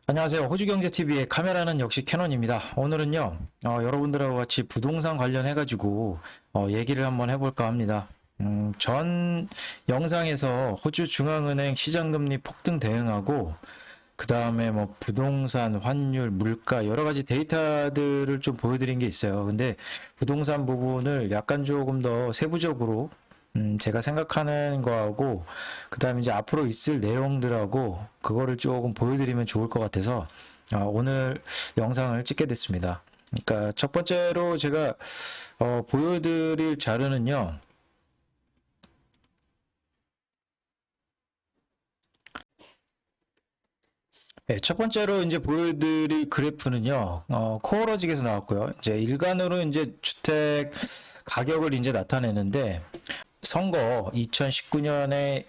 안녕하세요. 호주경제TV의 카메라는 역시 캐논입니다. 오늘은요, 여러분들하고 같이 부동산 관련해가지고, 얘기를 한번 해볼까 합니다. 전 영상에서 호주 중앙은행 시장금리 폭등 대응하고, 그 다음에 뭐 부동산, 환율, 물가, 여러 가지 데이터들을 좀 보여드린 게 있어요. 근데 부동산 부분을 약간 조금 더 세부적으로 제가 생각하는 거하고, 그 다음에 이제 앞으로 있을 내용들하고, 그거를 조금 보여드리면 좋을 것 같아서, 오늘 영상을 찍게 됐습니다. 그러니까 첫 번째로 제가, 보여드릴 자료는요, 네, 첫 번째로 이제 보여드릴 그래프는요, 코어러직에서 나왔고요. 이제 일간으로 이제 주택 가격을 이제 나타내는데, 선거 2019년에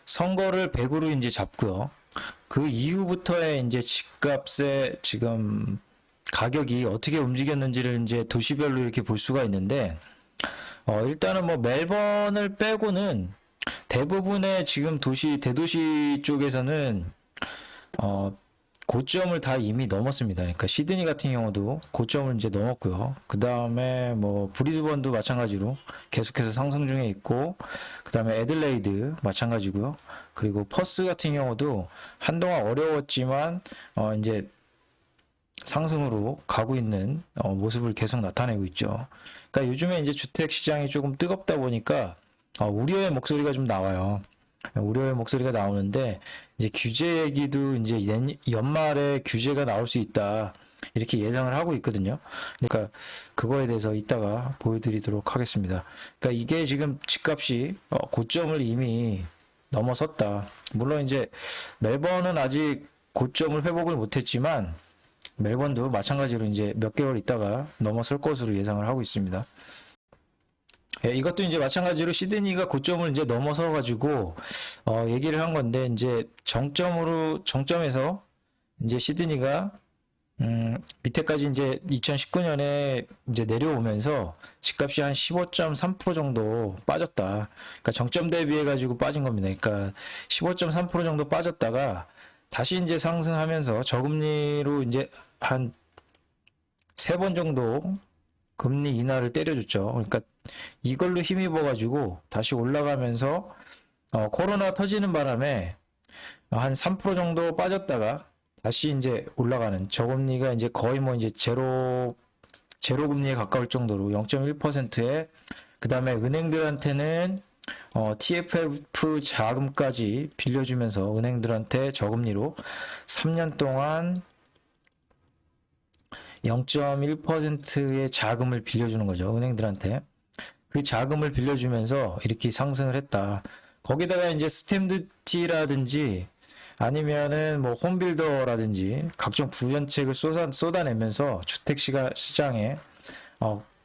선거를 100으로 이제 잡고요. 그 이후부터의 이제 집값의 지금 가격이 어떻게 움직였는지를 이제 도시별로 이렇게 볼 수가 있는데, 일단은 뭐 멜번을 빼고는 대부분의 지금 대도시 쪽에서는 어, 고점을 다 이미 넘었습니다. 그러니까 시드니 같은 경우도 고점을 이제 넘었고요. 그 다음에 뭐 브리즈번도 마찬가지로 계속해서 상승 중에 있고, 그 다음에 애들레이드 마찬가지고요. 그리고 퍼스 같은 경우도 한동안 어려웠지만 이제 상승으로 가고 있는 모습을 계속 나타내고 있죠. 그러니까 요즘에 이제 주택 시장이 조금 뜨겁다 보니까 우려의 목소리가 좀 나와요. 우려의 목소리가 나오는데 이제 규제 얘기도 이제 연말에 규제가 나올 수 있다 이렇게 예상을 하고 있거든요. 그러니까 그거에 대해서 이따가 보여드리도록 하겠습니다. 그러니까 이게 지금 집값이 고점을 이미 넘어섰다. 물론 이제 멜번은 아직 고점을 회복을 못했지만 멜번도 마찬가지로 이제 몇 개월 있다가 넘어설 것으로 예상을 하고 있습니다. 예, 이것도 이제 마찬가지로 시드니가 고점을 이제 넘어서 가지고 얘기를 한 건데 이제 정점에서 이제 시드니가 밑에까지 이제 2019년에 이제 내려오면서 집값이 한 15.3% 정도 빠졌다. 그러니까 정점 대비해 가지고 빠진 겁니다. 그러니까 15.3% 정도 빠졌다가 다시 이제 상승하면서 저금리로 이제 한 세 번 정도 금리 인하를 때려줬죠. 그러니까 이걸로 힘입어가지고 다시 올라가면서 코로나 터지는 바람에 한 3% 정도 빠졌다가 다시 이제 올라가는 저금리가 이제 거의 뭐 이제 제로 금리에 가까울 정도로 0.1%에 그 다음에 은행들한테는 TFF 자금까지 빌려주면서 은행들한테 저금리로 3년 동안 0.1%의 자금을 빌려주는 거죠. 은행들한테. 그 자금을 빌려주면서 이렇게 상승을 했다. 거기다가 이제 스탬드티라든지 아니면은 뭐 홈빌더라든지 각종 부연책을 쏟아내면서 주택 시장에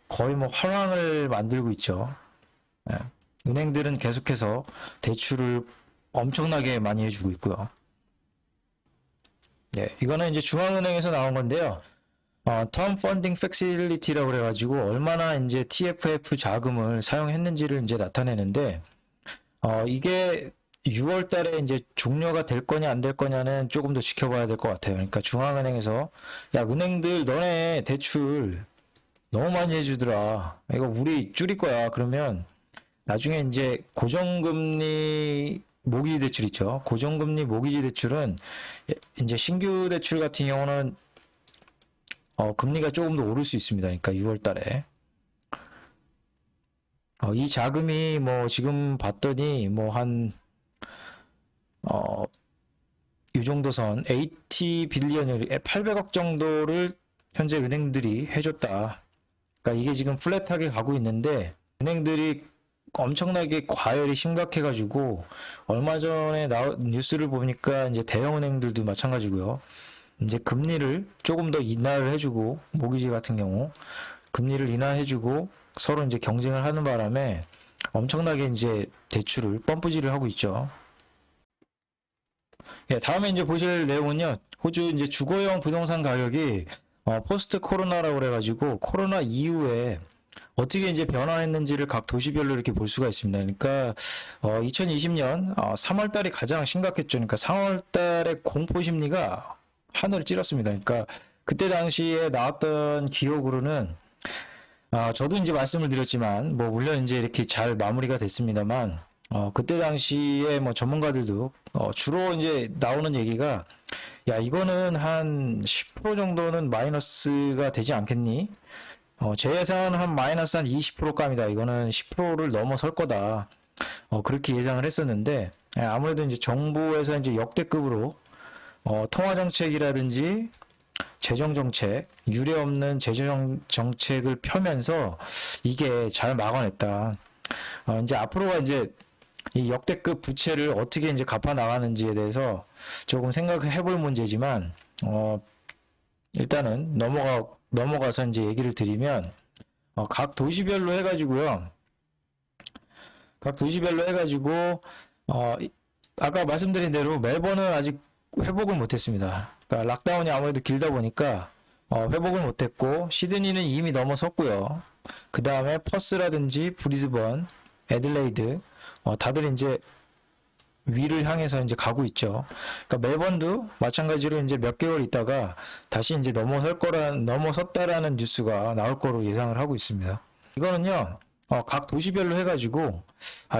거의 뭐 화랑을 만들고 있죠. 예. 은행들은 계속해서 대출을 엄청나게 많이 해주고 있고요. 예, 이거는 이제 중앙은행에서 나온 건데요. 텀 펀딩 팩실리티라고 그래가지고 얼마나 이제 TFF 자금을 사용했는지를 이제 나타내는데 이게 6월 달에 이제 종료가 될 거냐 안 될 거냐는 조금 더 지켜봐야 될 것 같아요. 그러니까 중앙은행에서 야 은행들 너네 대출 너무 많이 해주더라. 이거 우리 줄일 거야. 그러면 나중에 이제 고정금리 모기지 대출 있죠. 고정금리 모기지 대출은 이제 신규 대출 같은 경우는 금리가 조금 더 오를 수 있습니다. 그러니까 6월 달에. 이 자금이 뭐 지금 봤더니 뭐 한, 이 정도 선, 80 빌리언, 800억 정도를 현재 은행들이 해줬다. 그러니까 이게 지금 플랫하게 가고 있는데, 은행들이 엄청나게 과열이 심각해가지고, 얼마 전에 뉴스를 보니까 이제 대형 은행들도 마찬가지고요. 이제 금리를 조금 더 인하를 해주고, 모기지 같은 경우, 금리를 인하해주고, 서로 이제 경쟁을 하는 바람에 엄청나게 이제 대출을 펌프질을 하고 있죠. 예, 다음에 이제 보실 내용은요. 호주 이제 주거용 부동산 가격이 포스트 코로나라고 그래가지고 코로나 이후에 어떻게 이제 변화했는지를 각 도시별로 이렇게 볼 수가 있습니다. 그러니까 2020년 3월 달이 가장 심각했죠. 그러니까 3월 달에 공포 심리가 하늘을 찔렀습니다. 그러니까 그때 당시에 나왔던 기억으로는 저도 이제 말씀을 드렸지만 뭐 물론 이제 이렇게 잘 마무리가 됐습니다만 그때 당시에 뭐 전문가들도 주로 이제 나오는 얘기가 야 이거는 한 10% 정도는 마이너스가 되지 않겠니? 제 예상은 한 마이너스 한 20%감이다. 이거는 10%를 넘어설 거다. 그렇게 예상을 했었는데 아무래도 이제 정부에서 이제 역대급으로 통화 정책이라든지 재정 정책, 유례 없는 재정 정책을 펴면서 이게 잘 막아냈다. 이제 앞으로가 이제 이 역대급 부채를 어떻게 이제 갚아 나가는지에 대해서 조금 생각해 볼 문제지만, 일단은 넘어가서 이제 얘기를 드리면, 각 도시별로 해가지고요. 각 도시별로 해가지고, 아까 말씀드린 대로 멜번은 아직 회복을 못했습니다. 그러니까 락다운이 아무래도 길다 보니까 회복을 못했고 시드니는 이미 넘어섰고요. 그 다음에 퍼스라든지 브리즈번, 애들레이드 다들 이제 위를 향해서 이제 가고 있죠. 그러니까 멜번도 마찬가지로 이제 몇 개월 있다가 다시 이제 넘어섰다라는 뉴스가 나올 거로 예상을 하고 있습니다. 이거는요, 각 도시별로 해가지고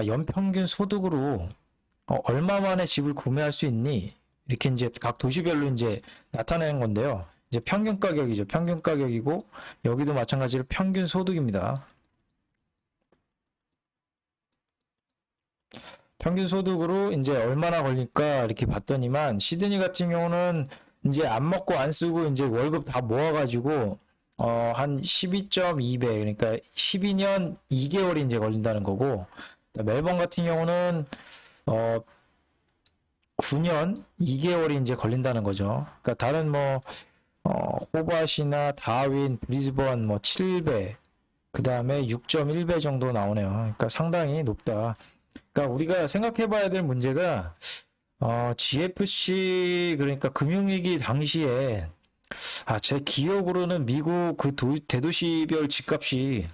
연평균 소득으로 얼마 만에 집을 구매할 수 있니? 이렇게 이제 각 도시별로 이제 나타내는 건데요. 이제 평균 가격이죠. 평균 가격이고 여기도 마찬가지로 평균 소득입니다. 평균 소득으로 이제 얼마나 걸릴까 이렇게 봤더니만 시드니 같은 경우는 이제 안 먹고 안 쓰고 이제 월급 다 모아가지고 한 12.2배 그러니까 12년 2개월이 이제 걸린다는 거고 멜번 같은 경우는 9년 2개월이 이제 걸린다는 거죠. 그러니까 다른 뭐 호바시나 다윈, 브리즈번 뭐 7배, 그 다음에 6.1배 정도 나오네요. 그러니까 상당히 높다. 그러니까 우리가 생각해 봐야 될 문제가 GFC 그러니까 금융위기 당시에 제 기억으로는 미국 그 대도시별 집값이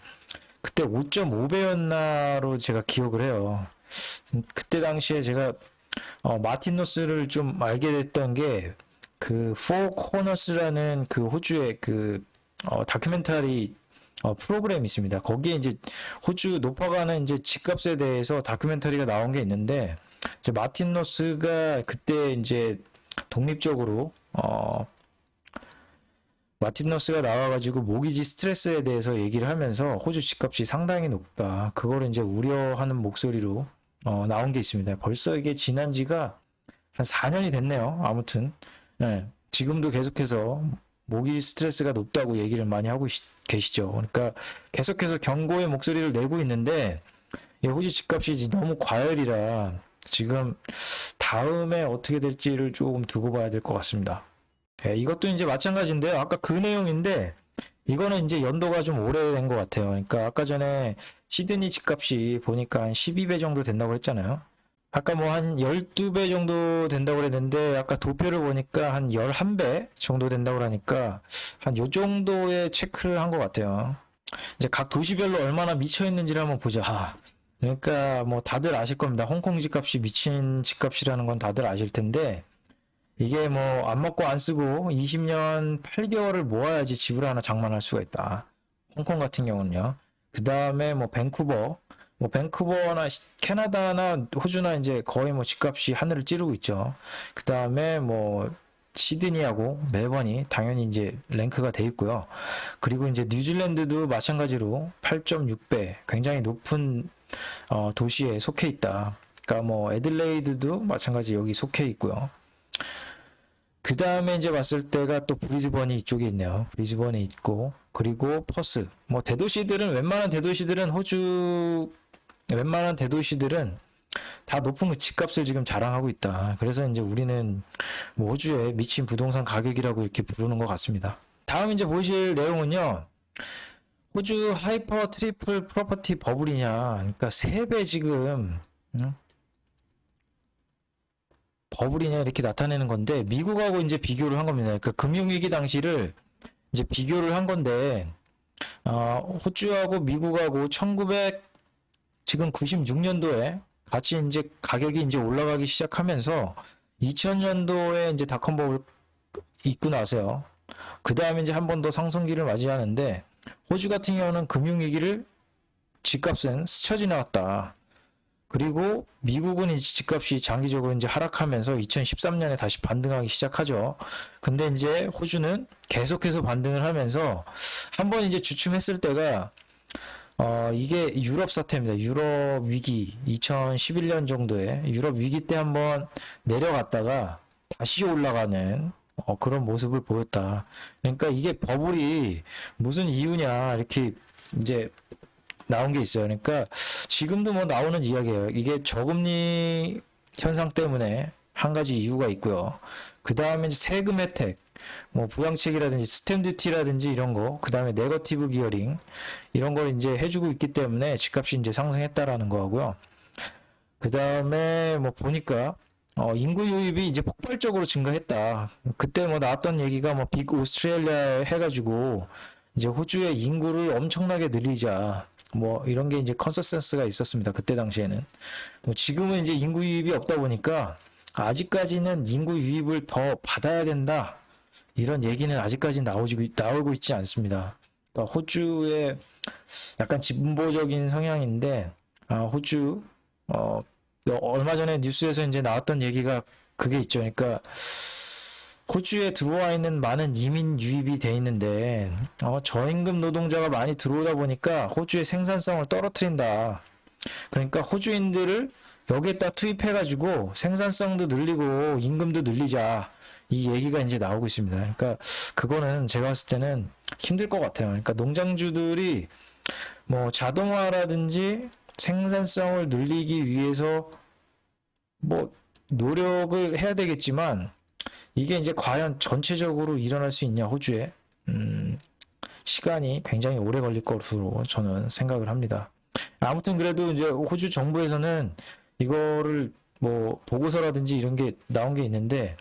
그때 5.5배였나로 제가 기억을 해요. 그때 당시에 제가 마틴 노스를 좀 알게 됐던 게 그 포 코너스라는 그 호주의 그 다큐멘터리 프로그램이 있습니다. 거기에 이제 호주 높아가는 이제 집값에 대해서 다큐멘터리가 나온 게 있는데 이제 마틴 노스가 그때 이제 독립적으로 마틴 노스가 나와가지고 모기지 스트레스에 대해서 얘기를 하면서 호주 집값이 상당히 높다. 그거를 이제 우려하는 목소리로 나온 게 있습니다. 벌써 이게 지난 지가 한 4년이 됐네요. 아무튼 네, 지금도 계속해서 모기 스트레스가 높다고 얘기를 많이 하고 계시죠. 그러니까 계속해서 경고의 목소리를 내고 있는데 호주 집값이 너무 과열이라 지금 다음에 어떻게 될지를 조금 두고 봐야 될 것 같습니다. 네, 이것도 이제 마찬가지인데요. 아까 그 내용인데 이거는 이제 연도가 좀 오래된 것 같아요. 그러니까 아까 전에 시드니 집값이 보니까 한 12배 정도 된다고 했잖아요. 아까 뭐 한 12배 정도 된다고 그랬는데 아까 도표를 보니까 한 11배 정도 된다고 하니까 한 요 정도의 체크를 한 것 같아요. 이제 각 도시별로 얼마나 미쳐 있는지를 한번 보자. 그러니까 뭐 다들 아실 겁니다. 홍콩 집값이 미친 집값이라는 건 다들 아실 텐데 이게 뭐 안 먹고 안 쓰고 20년 8개월을 모아야지 집을 하나 장만할 수가 있다. 홍콩 같은 경우는요. 그 다음에 뭐 밴쿠버나 캐나다나 호주나 이제 거의 뭐 집값이 하늘을 찌르고 있죠. 그 다음에 뭐 시드니하고 멜번이 당연히 이제 랭크가 돼 있고요. 그리고 이제 뉴질랜드도 마찬가지로 8.6배 굉장히 높은 도시에 속해 있다. 그러니까 뭐 애들레이드도 마찬가지 여기 속해 있고요. 그 다음에 이제 봤을 때가 또 브리즈번이 이쪽에 있네요. 브리즈번이 있고, 그리고 퍼스. 뭐 웬만한 대도시들은 웬만한 대도시들은 다 높은 집값을 지금 자랑하고 있다. 그래서 이제 우리는 뭐 호주의 미친 부동산 가격이라고 이렇게 부르는 것 같습니다. 다음 이제 보실 내용은요. 호주 하이퍼 트리플 프로퍼티 버블이냐. 그러니까 3배 지금, 버블이냐 이렇게 나타내는 건데 미국하고 이제 비교를 한 겁니다. 그러니까 금융위기 당시를 이제 비교를 한 건데 호주하고 미국하고 지금 96년도에 같이 이제 가격이 이제 올라가기 시작하면서 2000년도에 이제 닷컴 버블 있고 나서요. 그 다음에 이제 한 번 더 상승기를 맞이하는데, 호주 같은 경우는 금융위기를 집값은 스쳐 지나갔다. 그리고 미국은 이제 집값이 장기적으로 이제 하락하면서 2013년에 다시 반등하기 시작하죠. 근데 이제 호주는 계속해서 반등을 하면서 한번 이제 주춤했을 때가 이게 유럽 사태입니다. 유럽 위기 2011년 정도에 유럽 위기 때 한번 내려갔다가 다시 올라가는 그런 모습을 보였다. 그러니까 이게 버블이 무슨 이유냐 이렇게 이제 나온 게 있어요. 그러니까 지금도 뭐 나오는 이야기예요. 이게 저금리 현상 때문에 한 가지 이유가 있고요. 그 다음에 세금 혜택, 뭐 부양책이라든지 스탬 듀티라든지 이런 거, 그 다음에 네거티브 기어링 이런 걸 이제 해주고 있기 때문에 집값이 이제 상승했다라는 거고요. 그 다음에 뭐 보니까 인구 유입이 이제 폭발적으로 증가했다. 그때 뭐 나왔던 얘기가 뭐 빅 오스트레일리아 해가지고 이제 호주의 인구를 엄청나게 늘리자. 뭐 이런 게 이제 컨센서스가 있었습니다. 그때 당시에는. 뭐 지금은 이제 인구 유입이 없다 보니까 아직까지는 인구 유입을 더 받아야 된다. 이런 얘기는 아직까지 나오고 있지 않습니다. 그러니까 호주의 약간 진보적인 성향인데 호주 얼마 전에 뉴스에서 이제 나왔던 얘기가 그게 있죠. 그러니까 호주에 들어와 있는 많은 이민 유입이 돼 있는데 저임금 노동자가 많이 들어오다 보니까 호주의 생산성을 떨어뜨린다. 그러니까 호주인들을 여기에다 투입해가지고 생산성도 늘리고 임금도 늘리자. 이 얘기가 이제 나오고 있습니다. 그러니까 그거는 제가 봤을 때는 힘들 것 같아요. 그러니까 농장주들이 뭐 자동화라든지 생산성을 늘리기 위해서 뭐 노력을 해야 되겠지만 이게 이제 과연 전체적으로 일어날 수 있냐, 호주에. 시간이 굉장히 오래 걸릴 것으로 저는 생각을 합니다. 아무튼 그래도 이제 호주 정부에서는 이거를 뭐 보고서라든지 이런 게 나온 게 있는데,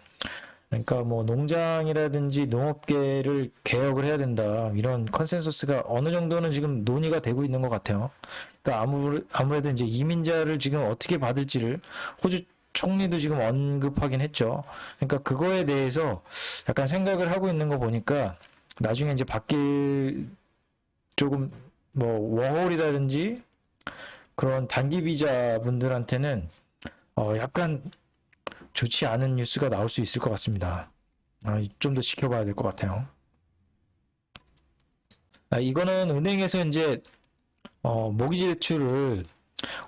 그러니까 뭐 농장이라든지 농업계를 개혁을 해야 된다. 이런 컨센서스가 어느 정도는 지금 논의가 되고 있는 것 같아요. 그러니까 아무래도 이제 이민자를 지금 어떻게 받을지를 호주 총리도 지금 언급하긴 했죠. 그러니까 그거에 대해서 약간 생각을 하고 있는 거 보니까 나중에 이제 바뀔 조금 뭐 워홀이라든지 그런 단기 비자 분들한테는 약간 좋지 않은 뉴스가 나올 수 있을 것 같습니다. 좀 더 지켜봐야 될 것 같아요. 이거는 은행에서 이제 모기지 대출을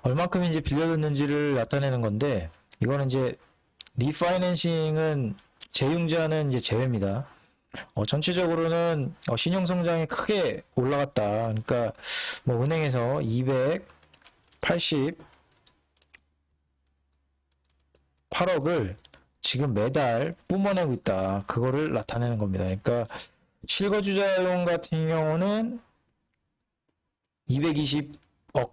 얼마큼 이제 빌려줬는지를 나타내는 건데, 이거는 이제 리파이낸싱은 재융자는 이제 제외입니다. 전체적으로는 신용 성장이 크게 올라갔다. 그러니까 뭐 은행에서 288억을 지금 매달 뿜어내고 있다. 그거를 나타내는 겁니다. 그러니까 실거주자용 같은 경우는 221억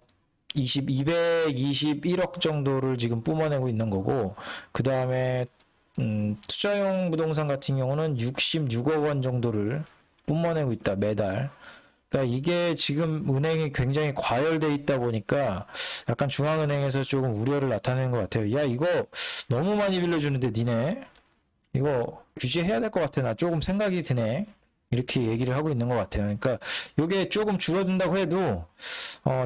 정도를 지금 뿜어내고 있는 거고, 그 다음에 투자용 부동산 같은 경우는 66억 원 정도를 뿜어내고 있다, 매달. 그러니까 이게 지금 은행이 굉장히 과열돼 있다 보니까 약간 중앙은행에서 조금 우려를 나타내는 것 같아요. 야, 이거 너무 많이 빌려주는데 니네 이거 규제해야 될 것 같아. 나 조금 생각이 드네. 이렇게 얘기를 하고 있는 것 같아요. 그러니까 이게 조금 줄어든다고 해도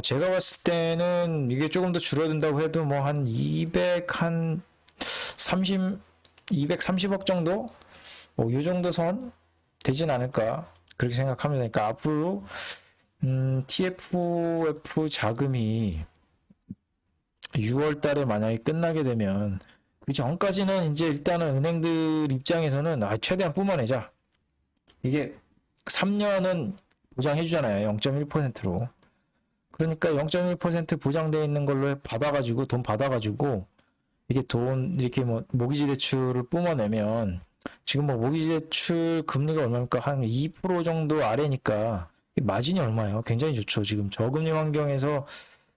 제가 봤을 때는 이게 조금 더 줄어든다고 해도 뭐 한 230억 정도? 이 정도 선 되진 않을까 그렇게 생각합니다. 그러니까 앞으로 TFF 자금이 6월 달에 만약에 끝나게 되면 그 전까지는 이제 일단은 은행들 입장에서는 최대한 뿜어내자. 이게 3년은 보장해 주잖아요. 0.1%로. 그러니까 0.1% 보장되어 있는 걸로 돈 받아가지고 이게 돈 이렇게 뭐 모기지 대출을 뿜어내면 지금 뭐 모기지 대출 금리가 얼마입니까? 한 2% 정도 아래니까 마진이 얼마예요? 굉장히 좋죠. 지금 저금리 환경에서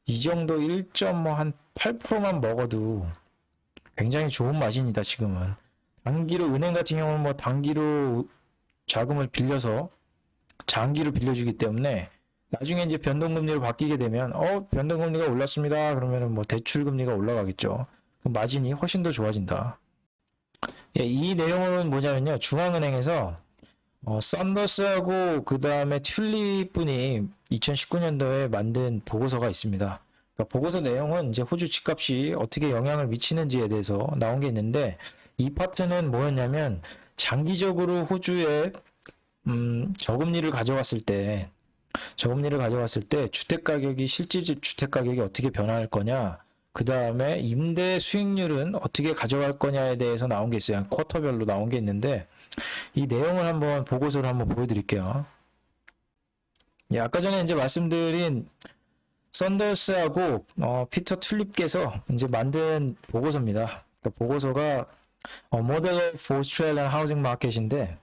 이 정도 1.8%만 먹어도 굉장히 좋은 마진이다. 지금은 단기로 은행 같은 경우는 뭐 단기로 자금을 빌려서 장기로 빌려주기 때문에 나중에 이제 변동금리로 바뀌게 되면 변동금리가 올랐습니다. 그러면은 뭐 대출금리가 올라가겠죠. 그럼 마진이 훨씬 더 좋아진다. 예, 이 내용은 뭐냐면요. 중앙은행에서 썬더스하고 그 다음에 튤립분이 2019년도에 만든 보고서가 있습니다. 그러니까 보고서 내용은 이제 호주 집값이 어떻게 영향을 미치는지에 대해서 나온 게 있는데 이 파트는 뭐였냐면 장기적으로 호주에 저금리를 가져갔을 때 주택 가격이 실질 주택 가격이 어떻게 변할 거냐, 그 다음에 임대 수익률은 어떻게 가져갈 거냐에 대해서 나온 게 있어요. 쿼터별로 나온 게 있는데 이 내용을 한번 보고서를 한번 보여드릴게요. 예, 아까 전에 이제 말씀드린 썬더스하고 피터 튤립께서 이제 만든 보고서입니다. 그러니까 보고서가 Model for Australian Housing Market인데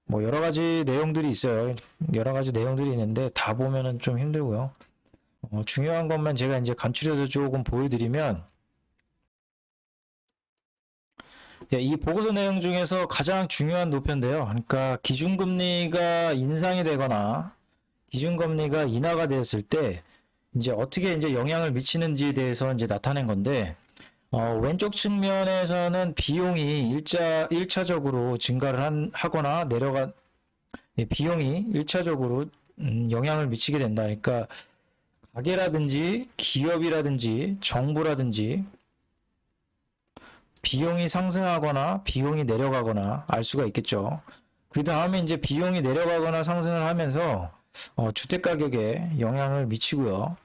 뭐 여러 가지 내용들이 있어요. 여러 가지 내용들이 있는데 다 보면은 좀 힘들고요. 중요한 것만 제가 이제 간추려서 조금 보여드리면, 예, 이 보고서 내용 중에서 가장 중요한 노표인데요. 그러니까 기준금리가 인상이 되거나 기준금리가 인하가 되었을 때 이제 어떻게 이제 영향을 미치는지에 대해서 이제 나타낸 건데, 왼쪽 측면에서는 비용이 일차적으로 증가를 하거나 비용이 일차적으로 영향을 미치게 된다. 그러니까 가게라든지 기업이라든지 정부라든지 비용이 상승하거나 비용이 내려가거나 알 수가 있겠죠. 그 다음에 이제 비용이 내려가거나 상승을 하면서 주택 가격에 영향을 미치고요.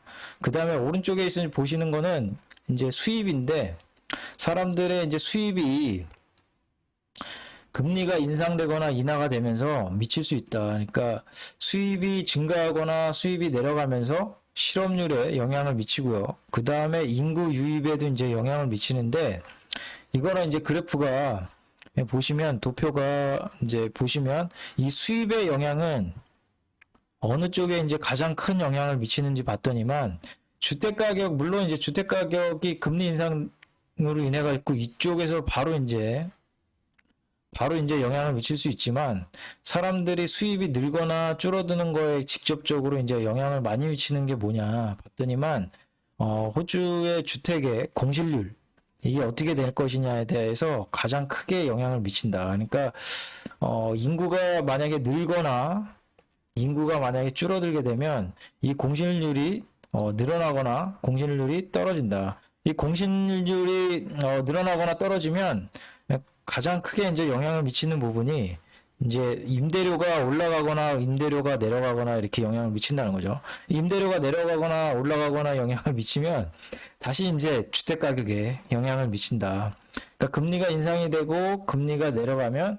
그 다음에 오른쪽에 보시는 거는 이제 수입인데 사람들의 이제 수입이 금리가 인상되거나 인하가 되면서 미칠 수 있다. 그러니까 수입이 증가하거나 수입이 내려가면서 실업률에 영향을 미치고요. 그 다음에 인구 유입에도 이제 영향을 미치는데 이거는 이제 그래프가 보시면 도표가 이제 보시면 이 수입의 영향은 어느 쪽에 이제 가장 큰 영향을 미치는지 봤더니만 주택 가격, 물론 이제 주택 가격이 금리 인상으로 인해 가지고 이쪽에서 바로 이제 영향을 미칠 수 있지만 사람들이 수입이 늘거나 줄어드는 거에 직접적으로 이제 영향을 많이 미치는 게 뭐냐 봤더니만 호주의 주택의 공실률 이게 어떻게 될 것이냐에 대해서 가장 크게 영향을 미친다. 그러니까 인구가 만약에 늘거나 인구가 만약에 줄어들게 되면 이 공실률이 늘어나거나 공실률이 떨어진다. 이 공실률이 늘어나거나 떨어지면 가장 크게 이제 영향을 미치는 부분이 이제 임대료가 올라가거나 임대료가 내려가거나 이렇게 영향을 미친다는 거죠. 임대료가 내려가거나 올라가거나 영향을 미치면 다시 이제 주택 가격에 영향을 미친다. 그러니까 금리가 인상이 되고 금리가 내려가면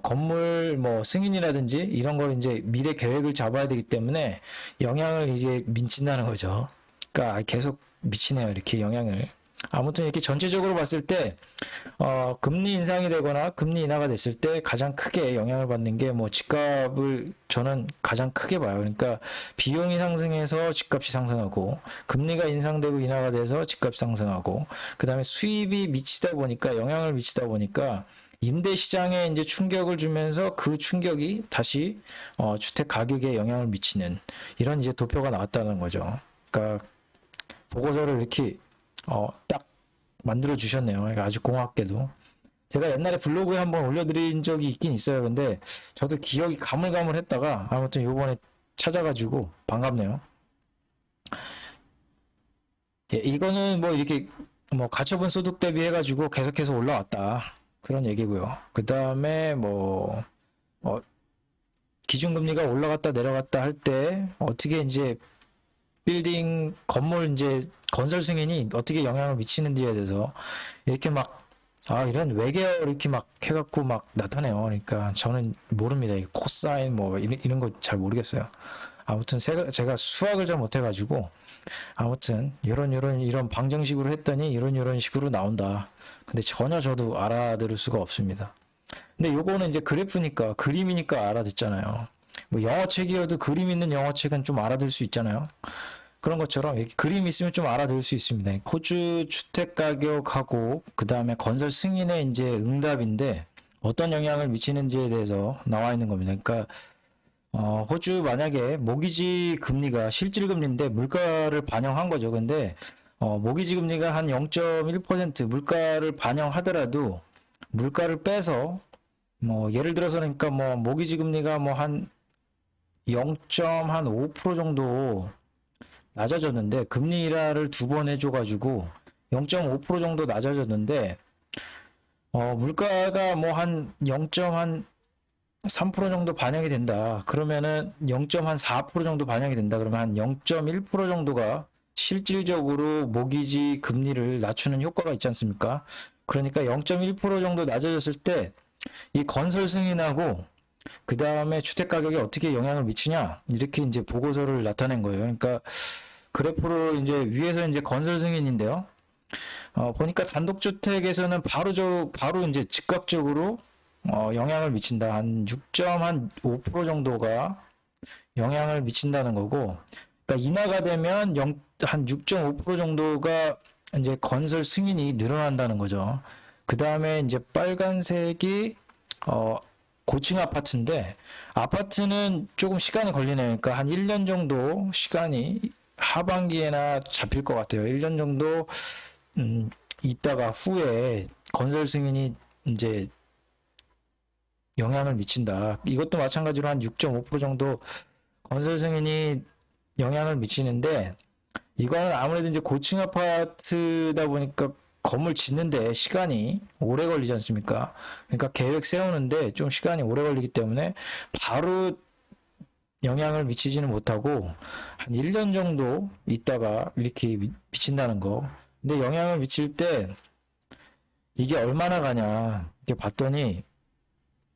건물 뭐 승인이라든지 이런 걸 이제 미래 계획을 잡아야 되기 때문에 영향을 이제 미친다는 거죠. 그러니까 계속 미치네요. 이렇게 영향을. 아무튼 이렇게 전체적으로 봤을 때 금리 인상이 되거나 금리 인하가 됐을 때 가장 크게 영향을 받는 게 뭐 집값을 저는 가장 크게 봐요. 그러니까 비용이 상승해서 집값이 상승하고 금리가 인상되고 인하가 돼서 집값이 상승하고 그다음에 수입이 미치다 보니까 영향을 미치다 보니까 임대 시장에 이제 충격을 주면서 그 충격이 다시 주택 가격에 영향을 미치는 이런 이제 도표가 나왔다는 거죠. 그러니까 보고서를 이렇게 딱 만들어 주셨네요. 아주 고맙게도. 제가 옛날에 블로그에 한번 올려드린 적이 있긴 있어요. 근데 저도 기억이 가물가물했다가 아무튼 요번에 찾아가지고 반갑네요. 예, 이거는 뭐 이렇게 뭐 가처분 소득 대비 해가지고 계속해서 올라왔다. 그런 얘기고요. 그 다음에 뭐 기준금리가 올라갔다 내려갔다 할 때 어떻게 이제 빌딩 건물 이제 건설 승인이 어떻게 영향을 미치는지에 대해서 이렇게 막 이런 외계어 이렇게 막 해갖고 막 나타내요. 그러니까 저는 모릅니다. 이 코사인 뭐 이런 거 잘 모르겠어요. 아무튼 제가 수학을 잘 못해가지고 아무튼 이런 방정식으로 했더니 이런 식으로 나온다. 근데 전혀 저도 알아들을 수가 없습니다. 근데 요거는 이제 그래프니까 그림이니까 알아듣잖아요. 뭐 영어책이어도 그림 있는 영어책은 좀 알아들 수 있잖아요. 그런 것처럼 이렇게 그림이 있으면 좀 알아들을 수 있습니다. 호주 주택 가격하고 그 다음에 건설 승인의 이제 응답인데 어떤 영향을 미치는지에 대해서 나와 있는 겁니다. 그러니까 호주 만약에 모기지 금리가 실질 금리인데 물가를 반영한 거죠. 근데 모기지 금리가 한 0.1% 물가를 반영하더라도 물가를 빼서 뭐 예를 들어서 그러니까 뭐 모기지 금리가 뭐 한 0.5% 정도 낮아졌는데 금리 인하를 두 번 해줘가지고 0.5% 정도 낮아졌는데 물가가 뭐 한 0.3% 정도 반영이 된다. 그러면은 0.4% 정도 반영이 된다. 그러면 한 0.1% 정도가 실질적으로 모기지 금리를 낮추는 효과가 있지 않습니까? 그러니까 0.1% 정도 낮아졌을 때 이 건설 승인하고 그 다음에 주택 가격에 어떻게 영향을 미치냐 이렇게 이제 보고서를 나타낸 거예요. 그러니까 그래프로 이제 위에서 이제 건설 승인인데요. 보니까 단독주택에서는 바로 이제 즉각적으로 영향을 미친다. 한 6.5% 정도가 영향을 미친다는 거고, 그러니까 인하가 되면 한 6.5% 정도가 이제 건설 승인이 늘어난다는 거죠. 그 다음에 이제 빨간색이 고층 아파트인데 아파트는 조금 시간이 걸리네요. 그러니까 한 1년 정도 시간이 하반기에나 잡힐 것 같아요. 1년 정도 있다가 후에 건설 승인이 이제 영향을 미친다. 이것도 마찬가지로 한 6.5% 정도 건설 승인이 영향을 미치는데 이거는 아무래도 이제 고층 아파트다 보니까 건물 짓는데 시간이 오래 걸리지 않습니까? 그러니까 계획 세우는데 좀 시간이 오래 걸리기 때문에 바로 영향을 미치지는 못하고 한 1년 정도 있다가 이렇게 미친다는 거. 근데 영향을 미칠 때 이게 얼마나 가냐 이렇게 봤더니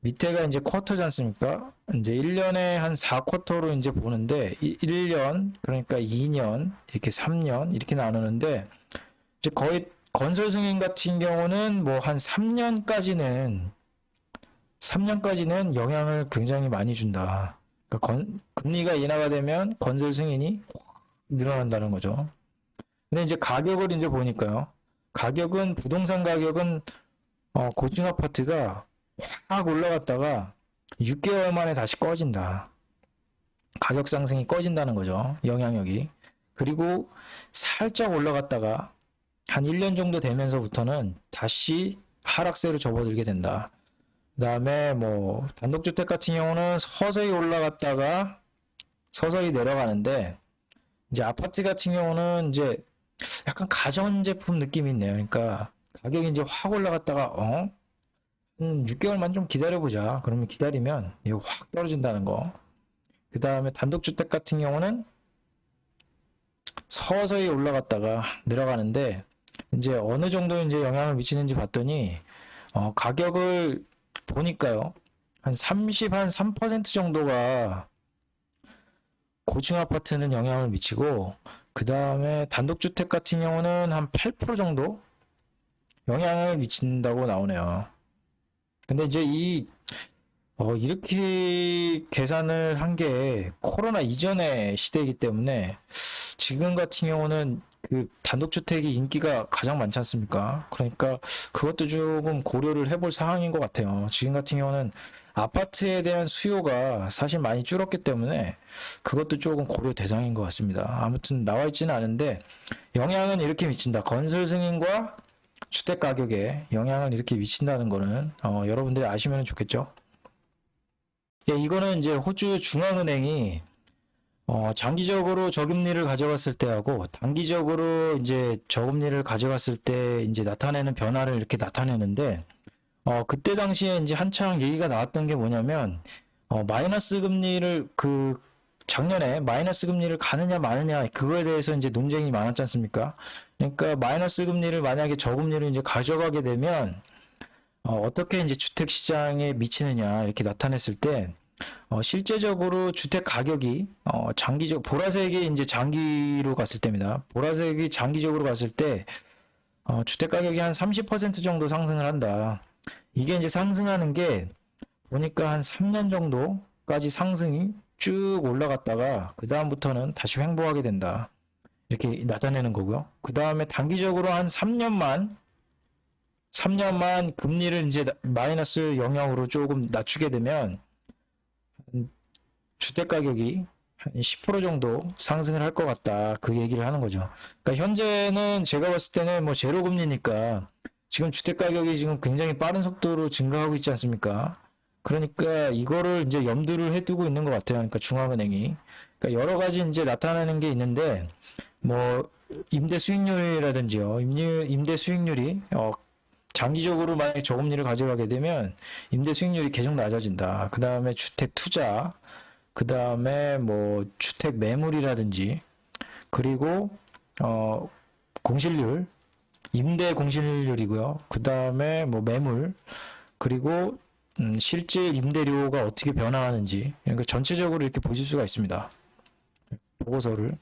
밑에가 이제 쿼터지 않습니까? 이제 1년에 한 4쿼터로 이제 보는데 1년 그러니까 2년 이렇게 3년 이렇게 나누는데 이제 거의 건설 승인 같은 경우는 뭐 한 3년까지는 영향을 굉장히 많이 준다. 그러니까 금리가 인하가 되면 건설 승인이 늘어난다는 거죠. 근데 이제 가격을 이제 보니까요. 가격은 부동산 가격은 고층 아파트가 확 올라갔다가 6개월 만에 다시 꺼진다. 가격 상승이 꺼진다는 거죠. 영향력이. 그리고 살짝 올라갔다가 한 1년 정도 되면서부터는 다시 하락세로 접어들게 된다. 그 다음에 뭐 단독주택 같은 경우는 서서히 올라갔다가 서서히 내려가는데 이제 아파트 같은 경우는 이제 약간 가전제품 느낌이 있네요. 그러니까 가격이 이제 확 올라갔다가 6개월만 좀 기다려보자. 그러면 기다리면 이거 확 떨어진다는 거. 그 다음에 단독주택 같은 경우는 서서히 올라갔다가 내려가는데 이제 어느 정도 이제 영향을 미치는지 봤더니 가격을 보니까요. 한 3% 정도가 고층 아파트는 영향을 미치고 그 다음에 단독주택 같은 경우는 한 8% 정도 영향을 미친다고 나오네요. 근데 이제 이렇게 계산을 한 게 코로나 이전의 시대이기 때문에 지금 같은 경우는 그 단독주택이 인기가 가장 많지 않습니까? 그러니까 그것도 조금 고려를 해볼 사항인 것 같아요. 지금 같은 경우는 아파트에 대한 수요가 사실 많이 줄었기 때문에 그것도 조금 고려 대상인 것 같습니다. 아무튼 나와 있지는 않은데 영향은 이렇게 미친다. 건설 승인과 주택 가격에 영향을 이렇게 미친다는 거는 여러분들이 아시면 좋겠죠. 예, 이거는 이제 호주 중앙은행이 장기적으로 저금리를 가져갔을 때하고 단기적으로 이제 저금리를 가져갔을 때 이제 나타내는 변화를 이렇게 나타내는데 그때 당시에 이제 한창 얘기가 나왔던 게 뭐냐면 마이너스 금리를 작년에 마이너스 금리를 가느냐 마느냐 그거에 대해서 이제 논쟁이 많았지 않습니까? 그러니까 마이너스 금리를 만약에 저금리를 이제 가져가게 되면 어떻게 이제 주택 시장에 미치느냐 이렇게 나타냈을 때 실제적으로 주택 가격이 장기적 보라색이 이제 장기로 갔을 때입니다. 보라색이 장기적으로 갔을 때 주택 가격이 한 30% 정도 상승을 한다. 이게 이제 상승하는 게 보니까 한 3년 정도까지 상승이 쭉 올라갔다가 그 다음부터는 다시 횡보하게 된다. 이렇게 나타내는 거고요. 그 다음에 단기적으로 한 3년만 금리를 이제 마이너스 영향으로 조금 낮추게 되면 주택 가격이 한 10% 정도 상승을 할 것 같다. 그 얘기를 하는 거죠. 그러니까 현재는 제가 봤을 때는 뭐 제로 금리니까 지금 주택 가격이 지금 굉장히 빠른 속도로 증가하고 있지 않습니까? 그러니까 이거를 이제 염두를 해두고 있는 것 같아요. 그러니까 중앙은행이. 그러니까 여러 가지 이제 나타나는 게 있는데 뭐 임대 수익률이라든지요. 임대 수익률이 장기적으로 만약 저금리를 가져가게 되면 임대 수익률이 계속 낮아진다. 그 다음에 주택 투자, 그 다음에 뭐 주택 매물이라든지, 그리고 공실률, 임대 공실률이고요. 그 다음에 뭐 매물, 그리고 실제 임대료가 어떻게 변화하는지, 그러니까 전체적으로 이렇게 보실 수가 있습니다. 보고서를.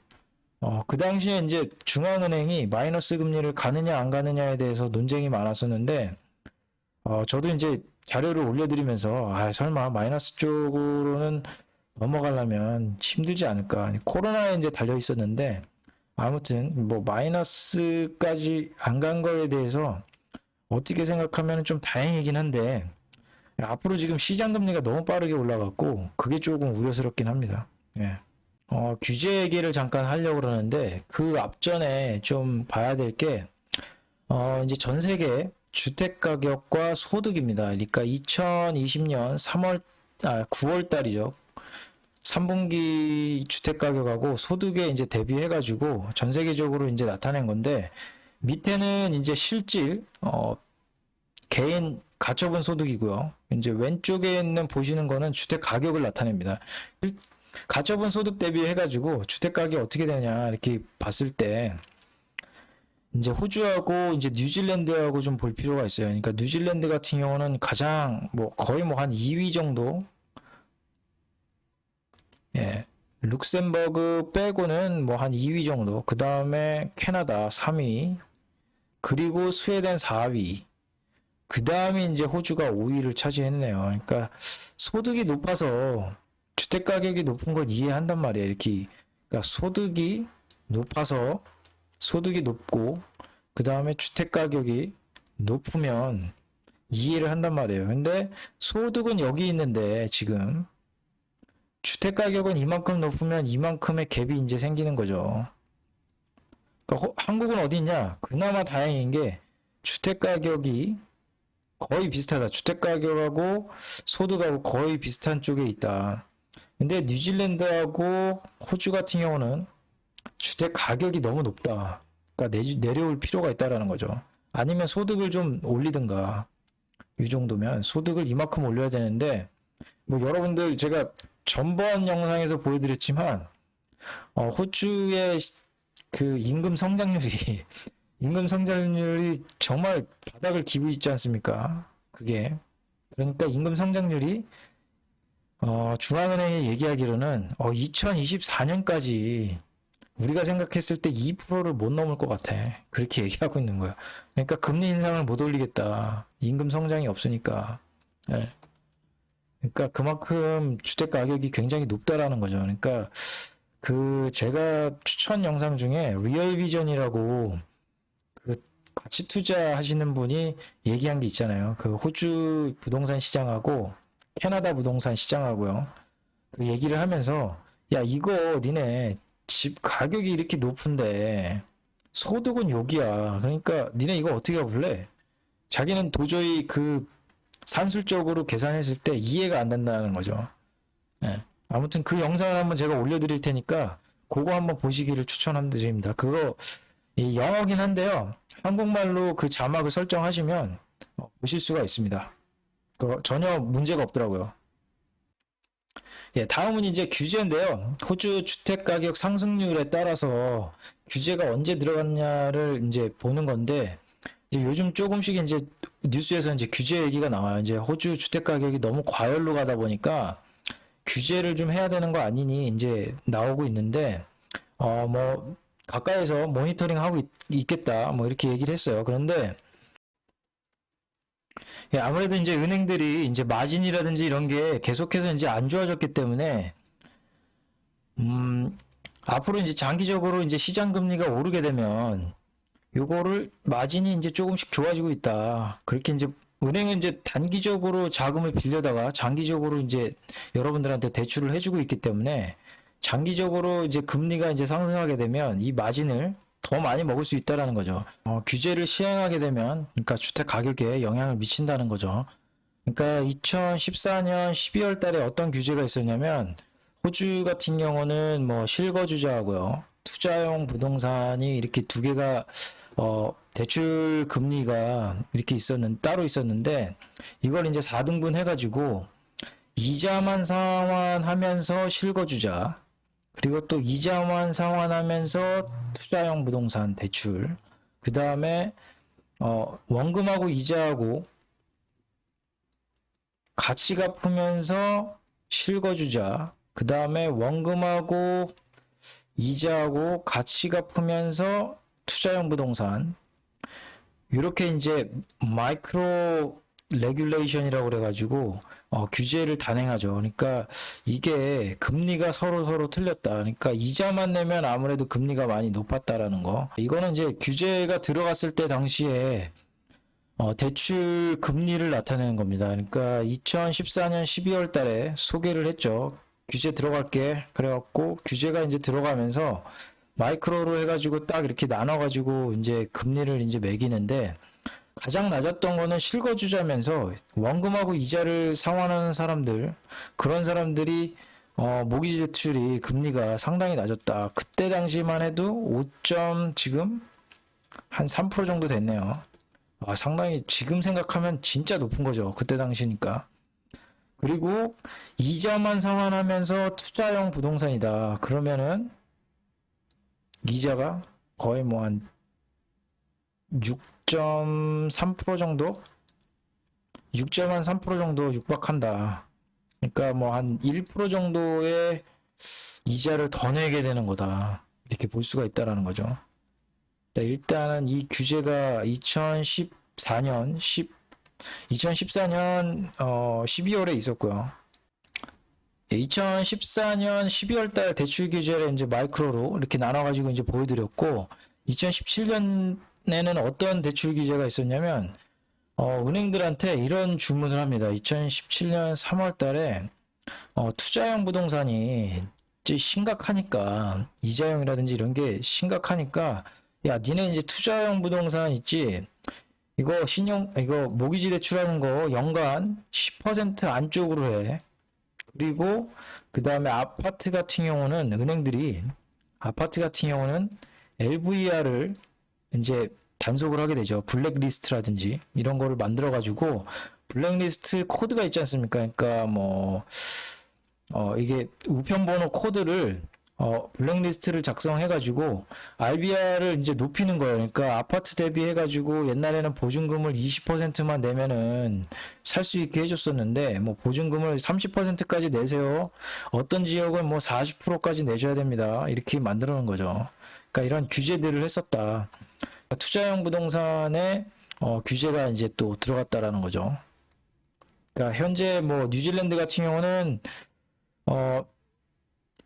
그 당시에 이제 중앙은행이 마이너스 금리를 가느냐 안 가느냐에 대해서 논쟁이 많았었는데, 저도 이제 자료를 올려드리면서, 설마 마이너스 쪽으로는 넘어가려면 힘들지 않을까. 코로나에 이제 달려 있었는데, 아무튼 뭐 마이너스까지 안 간 거에 대해서 어떻게 생각하면 좀 다행이긴 한데, 앞으로 지금 시장 금리가 너무 빠르게 올라갔고, 그게 조금 우려스럽긴 합니다. 예. 규제 얘기를 잠깐 하려고 그러는데, 그 앞전에 좀 봐야 될 게, 이제 전 세계 주택 가격과 소득입니다. 그러니까 2020년 9월 달이죠. 3분기 주택 가격하고 소득에 이제 대비해가지고 전 세계적으로 이제 나타낸 건데, 밑에는 이제 실질, 개인 가처분 소득이고요. 이제 왼쪽에 있는 보시는 거는 주택 가격을 나타냅니다. 가처분 소득 대비해가지고 주택 가격이 어떻게 되냐 이렇게 봤을 때 이제 호주하고 이제 뉴질랜드하고 좀 볼 필요가 있어요. 그러니까 뉴질랜드 같은 경우는 가장 뭐 거의 뭐 한 2위 정도, 예, 룩셈버그 빼고는 뭐 한 2위 정도, 그 다음에 캐나다 3위, 그리고 스웨덴 4위, 그 다음에 이제 호주가 5위를 차지했네요. 그러니까 소득이 높아서 주택 가격이 높은 걸 이해한단 말이에요. 이렇게. 그러니까 소득이 높아서, 소득이 높고, 그 다음에 주택 가격이 높으면 이해를 한단 말이에요. 근데 소득은 여기 있는데 지금 주택 가격은 이만큼 높으면 이만큼의 갭이 이제 생기는 거죠. 그러니까 한국은 어디 있냐? 그나마 다행인 게 주택 가격이 거의 비슷하다. 주택 가격하고 소득하고 거의 비슷한 쪽에 있다. 근데 뉴질랜드하고 호주 같은 경우는 주택 가격이 너무 높다. 그러니까 내려올 필요가 있다라는 거죠. 아니면 소득을 좀 올리든가. 이 정도면 소득을 이만큼 올려야 되는데, 뭐 여러분들 제가 전번 영상에서 보여드렸지만 호주의 그 임금 성장률이 임금 성장률이 정말 바닥을 기고 있지 않습니까? 그게. 그러니까 임금 성장률이 중앙은행이 얘기하기로는 2024년까지 우리가 생각했을 때 2%를 못 넘을 것 같아. 그렇게 얘기하고 있는 거야. 그러니까 금리 인상을 못 올리겠다. 임금 성장이 없으니까. 네. 그러니까 그만큼 주택 가격이 굉장히 높다라는 거죠. 그러니까 그 제가 추천 영상 중에 리얼비전이라고 그 가치 투자하시는 분이 얘기한 게 있잖아요. 그 호주 부동산 시장하고 캐나다 부동산 시장하고요. 그 얘기를 하면서, 야, 이거 니네 집 가격이 이렇게 높은데 소득은 여기야. 그러니까 니네 이거 어떻게 해볼래? 자기는 도저히 그 산술적으로 계산했을 때 이해가 안 된다는 거죠. 네. 아무튼 그 영상을 한번 제가 올려드릴 테니까 그거 한번 보시기를 추천드립니다. 그거 영어긴 한데요. 한국말로 그 자막을 설정하시면 보실 수가 있습니다. 전혀 문제가 없더라고요. 예, 다음은 이제 규제인데요. 호주 주택 가격 상승률에 따라서 규제가 언제 들어갔냐를 이제 보는 건데, 이제 요즘 조금씩 이제 뉴스에서 이제 규제 얘기가 나와요. 이제 호주 주택 가격이 너무 과열로 가다 보니까 규제를 좀 해야 되는 거 아니니 이제 나오고 있는데, 뭐 가까이서 모니터링 하고 있겠다, 뭐 이렇게 얘기를 했어요. 그런데 예, 아무래도 이제 은행들이 이제 마진이라든지 이런 게 계속해서 이제 안 좋아졌기 때문에, 앞으로 이제 장기적으로 이제 시장 금리가 오르게 되면 요거를 마진이 이제 조금씩 좋아지고 있다. 그렇게 이제 은행은 이제 단기적으로 자금을 빌려다가 장기적으로 이제 여러분들한테 대출을 해주고 있기 때문에 장기적으로 이제 금리가 이제 상승하게 되면 이 마진을 더 많이 먹을 수 있다라는 거죠. 규제를 시행하게 되면 그러니까 주택 가격에 영향을 미친다는 거죠. 그러니까 2014년 12월 달에 어떤 규제가 있었냐면 호주 같은 경우는 뭐 실거주자하고요. 투자용 부동산이 이렇게 두 개가 대출 금리가 이렇게 따로 있었는데 이걸 이제 4등분 해가지고 이자만 상환하면서 실거주자 그리고 또 이자만 상환하면서 투자용 부동산 대출 그 다음에 원금하고 이자하고 같이 갚으면서 실거주자 그 다음에 원금하고 이자하고 같이 갚으면서 투자용 부동산 이렇게 이제 마이크로 레귤레이션이라고 그래가지고 규제를 단행하죠. 그러니까 이게 금리가 서로 틀렸다. 그러니까 이자만 내면 아무래도 금리가 많이 높았다라는 거. 이거는 이제 규제가 들어갔을 때 당시에 대출 금리를 나타내는 겁니다. 그러니까 2014년 12월 달에 소개를 했죠. 규제 들어갈게. 그래갖고 규제가 이제 들어가면서 마이크로로 해가지고 딱 이렇게 나눠가지고 이제 금리를 이제 매기는데 가장 낮았던 거는 실거주자면서 원금하고 이자를 상환하는 사람들, 그런 사람들이 모기지 대출이 금리가 상당히 낮았다. 그때 당시만 해도 5점 지금 한 3% 정도 됐네요. 상당히 지금 생각하면 진짜 높은 거죠. 그때 당시니까. 그리고 이자만 상환하면서 투자용 부동산이다. 그러면은 이자가 거의 뭐 한 6.3% 정도? 6.3% 정도 육박한다. 그러니까 뭐 한 1% 정도의 이자를 더 내게 되는 거다. 이렇게 볼 수가 있다라는 거죠. 일단은 이 규제가 2014년 12월에 있었고요. 2014년 12월 달 대출 규제를 이제 마이크로로 이렇게 나눠가지고 이제 보여드렸고, 2017년에는 어떤 대출 규제가 있었냐면, 은행들한테 이런 주문을 합니다. 2017년 3월 달에, 투자용 부동산이 이제 심각하니까, 이자용이라든지 이런 게 심각하니까, 야, 니네 이제 투자용 부동산 있지? 이거 모기지 대출하는 거 연간 10% 안쪽으로 해. 그리고 그 다음에 아파트 같은 경우는 LVR을 이제 단속을 하게 되죠. 블랙리스트라든지 이런 거를 만들어 가지고 블랙리스트 코드가 있지 않습니까? 그러니까 이게 우편번호 코드를 블랙리스트를 작성해가지고 RBR을 이제 높이는 거예요. 그러니까 아파트 대비해가지고 옛날에는 보증금을 20%만 내면은 살 수 있게 해줬었는데, 뭐 보증금을 30%까지 내세요. 어떤 지역은 뭐 40%까지 내줘야 됩니다. 이렇게 만들어 놓은 거죠. 그러니까 이런 규제들을 했었다. 투자용 부동산에 규제가 이제 또 들어갔다라는 거죠. 그러니까 현재 뭐 뉴질랜드 같은 경우는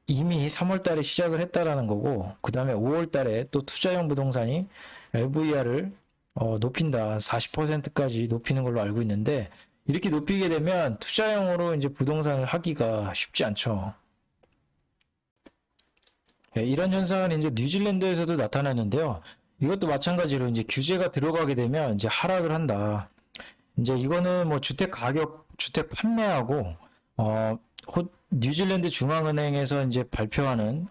이미 3월 달에 시작을 했다라는 거고, 그 다음에 5월 달에 또 투자용 부동산이 LVR을 높인다. 40%까지 높이는 걸로 알고 있는데, 이렇게 높이게 되면 투자용으로 이제 부동산을 하기가 쉽지 않죠. 이런 현상은 이제 뉴질랜드에서도 나타나는데요. 이것도 마찬가지로 이제 규제가 들어가게 되면 이제 하락을 한다. 이제 이거는 뭐 주택 가격, 주택 판매하고, 뉴질랜드 중앙은행에서 이제 발표하는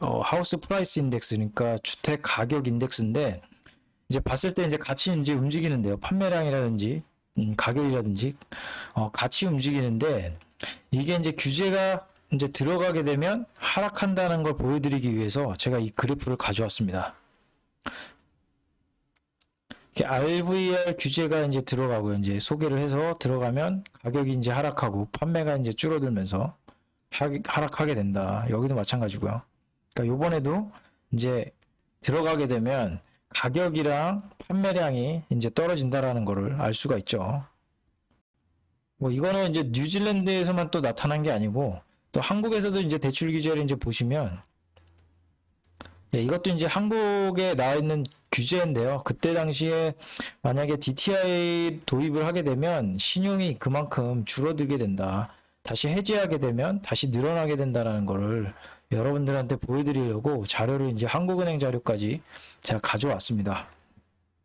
하우스 프라이스 인덱스, 그러니까 주택 가격 인덱스인데, 이제 봤을 때 이제 같이 이제 움직이는데요. 판매량이라든지 가격이라든지 같이 움직이는데, 이게 이제 규제가 이제 들어가게 되면 하락한다는 걸 보여드리기 위해서 제가 이 그래프를 가져왔습니다. RVR 규제가 이제 들어가고요. 이제 소개를 해서 들어가면 가격이 이제 하락하고 판매가 이제 줄어들면서 하락하게 된다. 여기도 마찬가지고요. 그러니까 요번에도 이제 들어가게 되면 가격이랑 판매량이 이제 떨어진다라는 거를 알 수가 있죠. 뭐 이거는 이제 뉴질랜드에서만 또 나타난 게 아니고 또 한국에서도 이제 대출 규제를 이제 보시면, 이것도 이제 한국에 나와 있는 규제인데요. 그때 당시에 만약에 DTI 도입을 하게 되면 신용이 그만큼 줄어들게 된다. 다시 해지하게 되면 다시 늘어나게 된다는 거를 여러분들한테 보여드리려고 자료를 이제 한국은행 자료까지 제가 가져왔습니다.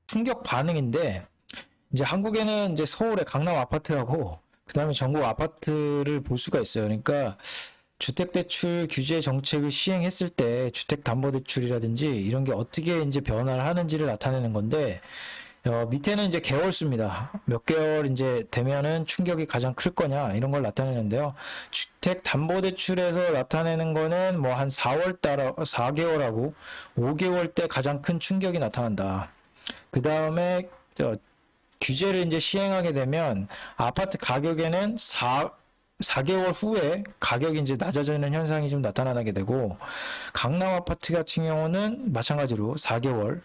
충격 반응인데 이제 한국에는 이제 서울의 강남 아파트하고 그 다음에 전국 아파트를 볼 수가 있어요. 그러니까 주택대출 규제 정책을 시행했을 때 주택담보대출이라든지 이런 게 어떻게 이제 변화를 하는지를 나타내는 건데 밑에는 이제 개월수입니다. 몇 개월 이제 되면은 충격이 가장 클 거냐 이런 걸 나타내는데요. 주택담보대출에서 나타내는 거는 뭐 한 4개월하고 5개월 때 가장 큰 충격이 나타난다. 그 다음에 규제를 이제 시행하게 되면 아파트 가격에는 4개월 후에 가격이 이제 낮아지는 현상이 좀 나타나게 되고 강남 아파트 같은 경우는 마찬가지로 4개월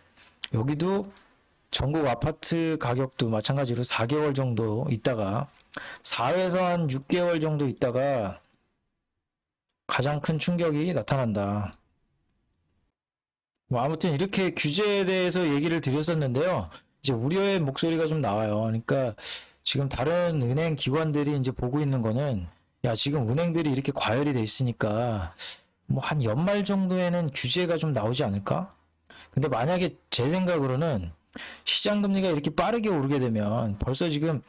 여기도 전국 아파트 가격도 마찬가지로 4개월 정도 있다가 4에서 한 6개월 정도 있다가 가장 큰 충격이 나타난다. 뭐 아무튼 이렇게 규제에 대해서 얘기를 드렸었는데요. 이제 우려의 목소리가 좀 나와요. 그러니까 지금 다른 은행 기관들이 이제 보고 있는 거는 야, 지금 은행들이 이렇게 과열이 돼 있으니까 뭐 한 연말 정도에는 규제가 좀 나오지 않을까? 근데 만약에 제 생각으로는 시장 금리가 이렇게 빠르게 오르게 되면 벌써 지금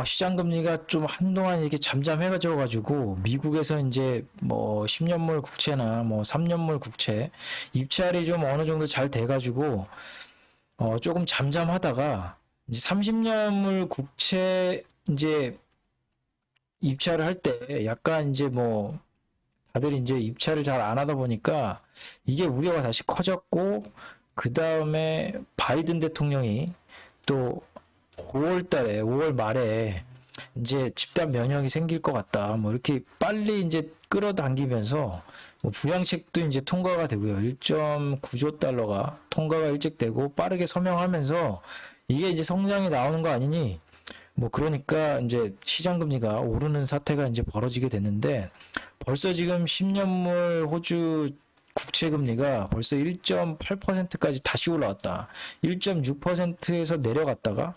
시장 금리가 좀 한동안 이렇게 잠잠해져 가지고 미국에서 이제 뭐 10년물 국채나 뭐 3년물 국채 입찰이 좀 어느 정도 잘 돼 가지고 조금 잠잠하다가 이제 30년물 국채 이제 입찰을 할 때 약간 이제 뭐 다들 이제 입찰을 잘 안 하다 보니까 이게 우려가 다시 커졌고 그 다음에 바이든 대통령이 또 5월 달에 5월 말에 이제 집단 면역이 생길 것 같다. 뭐 이렇게 빨리 이제 끌어당기면서 뭐 부양책도 이제 통과가 되고요. 1.9조 달러가 통과가 일찍 되고 빠르게 서명하면서 이게 이제 성장이 나오는 거 아니니 뭐 그러니까 이제 시장 금리가 오르는 사태가 이제 벌어지게 됐는데 벌써 지금 10년물 호주 국채 금리가 벌써 1.8%까지 다시 올라왔다. 1.6%에서 내려갔다가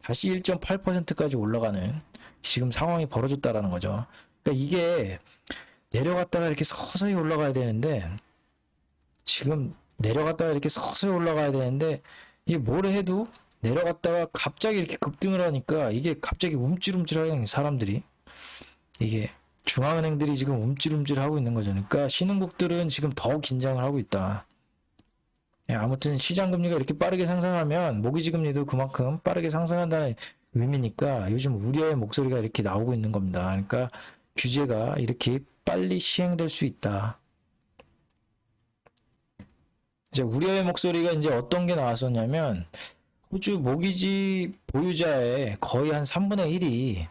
다시 1.8%까지 올라가는 지금 상황이 벌어졌다라는 거죠. 그러니까 이게 내려갔다가 이렇게 서서히 올라가야 되는데 지금 내려갔다가 이렇게 서서히 올라가야 되는데 이게 뭘 해도 내려갔다가 갑자기 이렇게 급등을 하니까 이게 갑자기 움찔움찔하게 사람들이 이게 중앙은행들이 지금 움찔움찔 하고 있는 거죠. 그러니까 신흥국들은 지금 더 긴장을 하고 있다. 아무튼 시장 금리가 이렇게 빠르게 상승하면 모기지 금리도 그만큼 빠르게 상승한다는 의미니까 요즘 우려의 목소리가 이렇게 나오고 있는 겁니다. 그러니까 규제가 이렇게 빨리 시행될 수 있다. 이제 우려의 목소리가 이제 어떤 게 나왔었냐면 호주 모기지 보유자의 거의 한 3분의 1이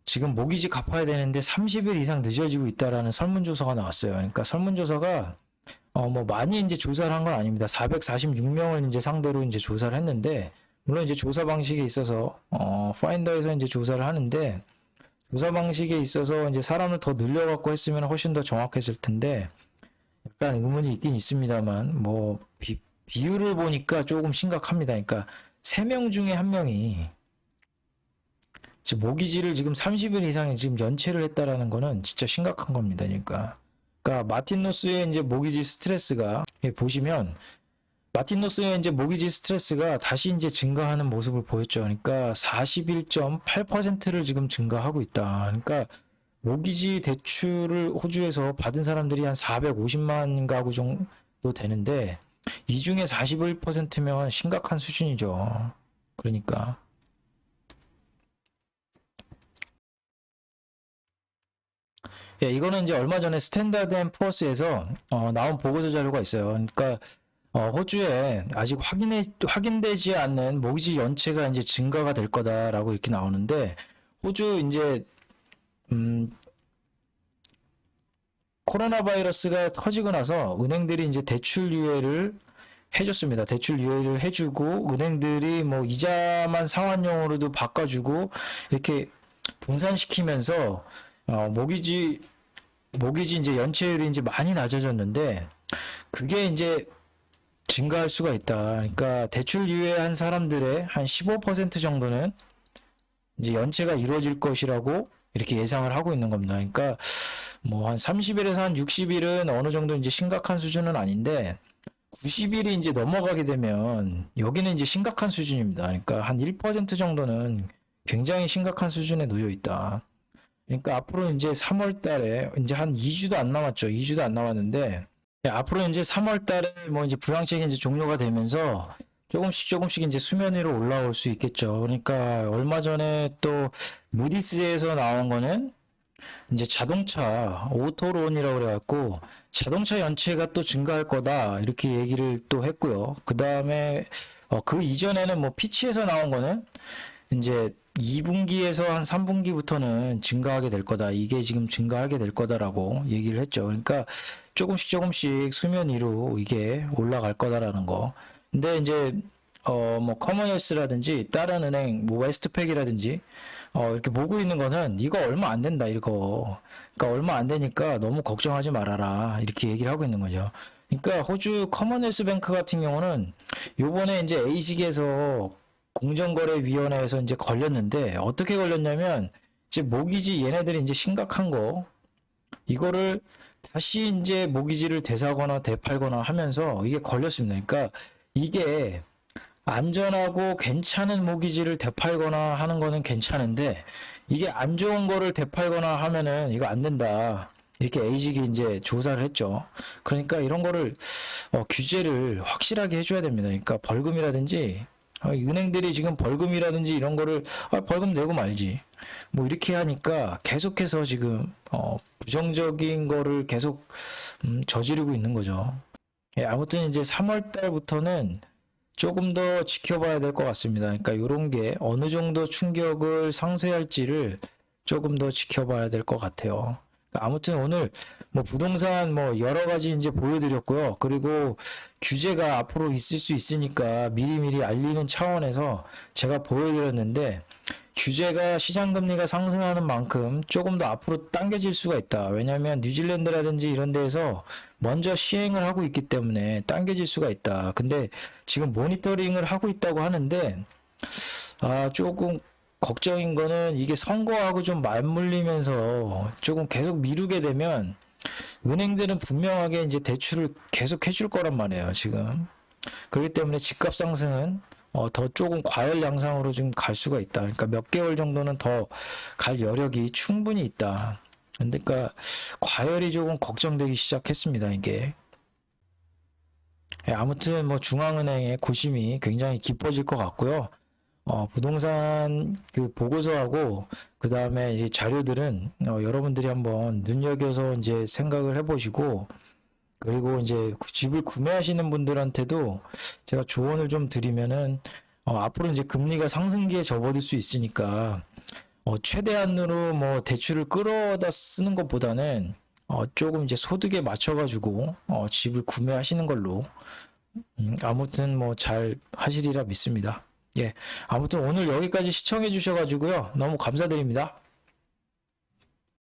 지금 모기지 갚아야 되는데 30일 이상 늦어지고 있다라는 설문조사가 나왔어요. 그러니까 설문조사가 뭐 많이 이제 조사를 한 건 아닙니다. 446명을 이제 상대로 이제 조사를 했는데 물론 이제 조사 방식에 있어서 파인더에서 이제 조사를 하는데 조사 방식에 있어서 이제 사람을 더 늘려갖고 했으면 훨씬 더 정확했을 텐데 약간 의문이 있긴 있습니다만 뭐 비율을 보니까 조금 심각합니다. 그러니까 3명 중에 1명이 모기지를 지금 30일 이상 지금 연체를 했다라는 거는 진짜 심각한 겁니다. 그러니까 마틴 노스의 이제 모기지 스트레스가 보시면 마틴 노스의 이제 모기지 스트레스가 다시 이제 증가하는 모습을 보였죠. 그러니까 41.8%를 지금 증가하고 있다. 그러니까 모기지 대출을 호주에서 받은 사람들이 한 450만 가구 정도 되는데 이 중에 41%면 심각한 수준이죠. 그러니까 이거는 이제 얼마 전에 스탠다드 앤 푸어스에서 나온 보고서 자료가 있어요. 그러니까 호주에 아직 확인되지 않는 모기지 연체가 이제 증가가 될 거다라고 이렇게 나오는데 호주 이제 코로나 바이러스가 터지고 나서 은행들이 이제 대출 유예를 해줬습니다. 대출 유예를 해주고 은행들이 뭐 이자만 상환용으로도 바꿔주고 이렇게 분산시키면서 모기지 이제 연체율이 이제 많이 낮아졌는데 그게 이제 증가할 수가 있다. 그러니까 대출 유예한 사람들의 한 15% 정도는 이제 연체가 이루어질 것이라고 이렇게 예상을 하고 있는 겁니다. 그러니까 뭐 한 30일에서 한 60일은 어느 정도 이제 심각한 수준은 아닌데 90일이 이제 넘어가게 되면 여기는 이제 심각한 수준입니다. 그러니까 한 1% 정도는 굉장히 심각한 수준에 놓여 있다. 그러니까 앞으로 이제 3월 달에 이제 한 2주도 안 남았죠. 2주도 안 남았는데 앞으로 이제 3월 달에 뭐 이제 부양책이 이제 종료가 되면서 조금씩 이제 수면 위로 올라올 수 있겠죠. 그러니까 얼마 전에 또 무디스에서 나온 거는 이제 자동차 오토론이라고 그래갖고 자동차 연체가 또 증가할 거다 이렇게 얘기를 또 했고요. 그 다음에 그 이전에는 뭐 피치에서 나온 거는 이제 2분기에서 한 3분기부터는 증가하게 될 거다. 이게 지금 증가하게 될 거다라고 얘기를 했죠. 그러니까 조금씩 수면 위로 이게 올라갈 거다라는 거. 근데 이제 뭐 커머니얼스라든지 다른 은행 뭐 웨스트팩이라든지 이렇게 보고 있는 거는 이거 얼마 안 된다 이거. 그러니까 얼마 안 되니까 너무 걱정하지 말아라 이렇게 얘기를 하고 있는 거죠. 그러니까 호주 커먼웰스 뱅크 같은 경우는 요번에 이제 에이직에서 공정거래위원회에서 이제 걸렸는데 어떻게 걸렸냐면 이제 모기지 얘네들이 이제 심각한 거 이거를 다시 이제 모기지를 되사거나 되팔거나 하면서 이게 걸렸습니다. 그러니까 이게 안전하고 괜찮은 모기지를 되팔거나 하는 거는 괜찮은데 이게 안 좋은 거를 되팔거나 하면은 이거 안 된다. 이렇게 에이직이 이제 조사를 했죠. 그러니까 이런 거를 규제를 확실하게 해줘야 됩니다. 그러니까 벌금이라든지 은행들이 지금 벌금이라든지 이런 거를 벌금 내고 말지. 뭐 이렇게 하니까 계속해서 지금 부정적인 거를 계속 저지르고 있는 거죠. 예, 아무튼 이제 3월 달부터는 조금 더 지켜봐야 될 것 같습니다. 그러니까 이런 게 어느 정도 충격을 상쇄할지를 조금 더 지켜봐야 될 것 같아요. 그러니까 아무튼 오늘 뭐 부동산 뭐 여러 가지 이제 보여드렸고요. 그리고 규제가 앞으로 있을 수 있으니까 미리미리 알리는 차원에서 제가 보여드렸는데 규제가 시장 금리가 상승하는 만큼 조금 더 앞으로 당겨질 수가 있다. 왜냐하면 뉴질랜드라든지 이런 데에서 먼저 시행을 하고 있기 때문에 당겨질 수가 있다. 근데 지금 모니터링을 하고 있다고 하는데 조금 걱정인 거는 이게 선거하고 좀 맞물리면서 조금 계속 미루게 되면 은행들은 분명하게 이제 대출을 계속 해줄 거란 말이에요, 지금. 그렇기 때문에 집값 상승은 더 조금 과열 양상으로 좀 갈 수가 있다. 그러니까 몇 개월 정도는 더 갈 여력이 충분히 있다. 그러니까 과열이 조금 걱정되기 시작했습니다, 이게. 아무튼 뭐 중앙은행의 고심이 굉장히 깊어질 것 같고요. 부동산 그 보고서하고 그 다음에 이 자료들은 여러분들이 한번 눈여겨서 이제 생각을 해보시고 그리고 이제 집을 구매하시는 분들한테도 제가 조언을 좀 드리면은 앞으로 이제 금리가 상승기에 접어들 수 있으니까 최대한으로 뭐 대출을 끌어다 쓰는 것보다는 조금 이제 소득에 맞춰가지고 집을 구매하시는 걸로 아무튼 뭐 잘 하시리라 믿습니다. 예, 아무튼 오늘 여기까지 시청해 주셔가지고요. 너무 감사드립니다.